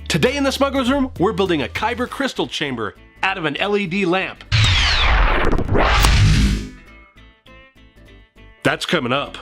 Today in the Smuggler's Room, we're building a Kyber crystal chamber out of an LED lamp. That's coming up.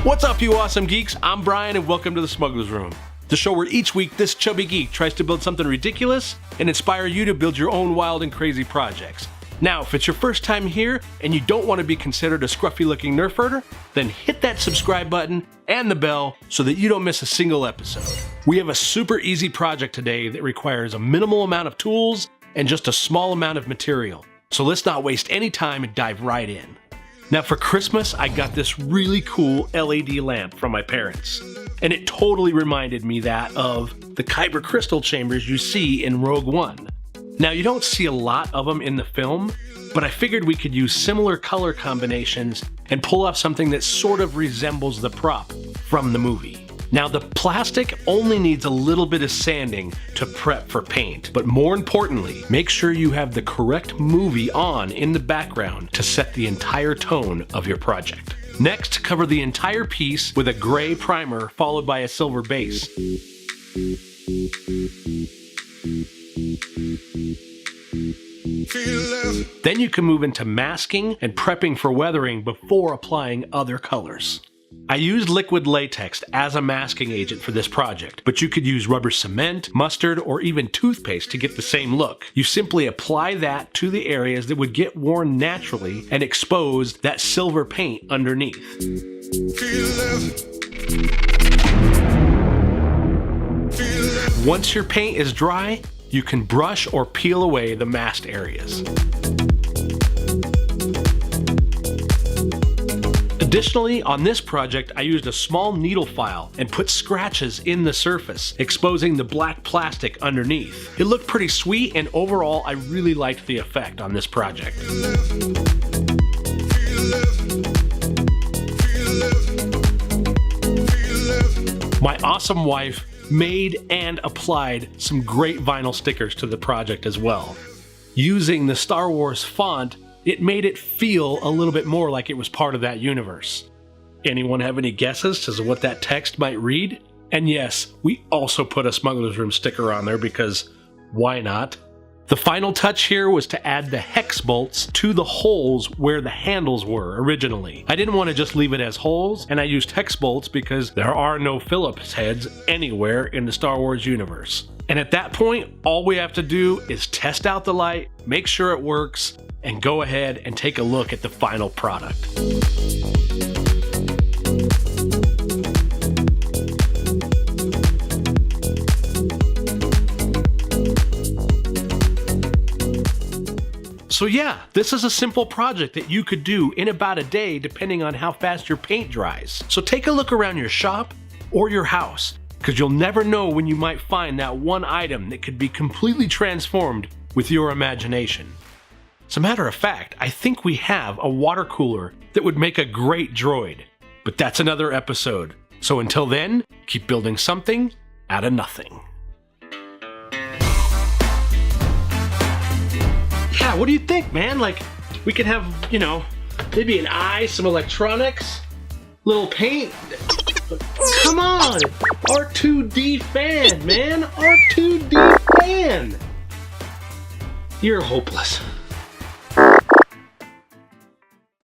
What's up, you awesome geeks? I'm Brian, and welcome to the Smuggler's Room, the show where each week this chubby geek tries to build something ridiculous and inspire you to build your own wild and crazy projects. Now, if it's your first time here and you don't want to be considered a scruffy-looking nerf herder, then hit that subscribe button and the bell so that you don't miss a single episode. We have a super easy project today that requires a minimal amount of tools and just a small amount of material. So let's not waste any time and dive right in. Now, for Christmas, I got this really cool LED lamp from my parents, and it totally reminded me of the Kyber crystal chambers you see in Rogue One. Now, you don't see a lot of them in the film, but I figured we could use similar color combinations and pull off something that sort of resembles the prop from the movie. Now, the plastic only needs a little bit of sanding to prep for paint, but more importantly, make sure you have the correct movie on in the background to set the entire tone of your project. Next, cover the entire piece with a gray primer followed by a silver base. Then you can move into masking and prepping for weathering before applying other colors. I used liquid latex as a masking agent for this project, but you could use rubber cement, mustard, or even toothpaste to get the same look. You simply apply that to the areas that would get worn naturally and expose that silver paint underneath. Once your paint is dry, you can brush or peel away the masked areas. Additionally, on this project, I used a small needle file and put scratches in the surface, exposing the black plastic underneath. It looked pretty sweet, and overall, I really liked the effect on this project. My awesome wife made and applied some great vinyl stickers to the project as well. Using the Star Wars font, it made it feel a little bit more like it was part of that universe. Anyone have any guesses as to what that text might read? And yes, we also put a Smuggler's Room sticker on there because why not? The final touch here was to add the hex bolts to the holes where the handles were originally. I didn't want to just leave it as holes, and I used hex bolts because there are no Phillips heads anywhere in the Star Wars universe. And at that point, all we have to do is test out the light, make sure it works, and go ahead and take a look at the final product. So yeah, this is a simple project that you could do in about a day depending on how fast your paint dries. So take a look around your shop or your house, because you'll never know when you might find that one item that could be completely transformed with your imagination. As a matter of fact, I think we have a water cooler that would make a great droid, but that's another episode. So until then, keep building something out of nothing. Yeah, what do you think, man? Like, we could have, maybe an eye, some electronics, little paint. Come on! R2D fan, man! R2D fan! You're hopeless.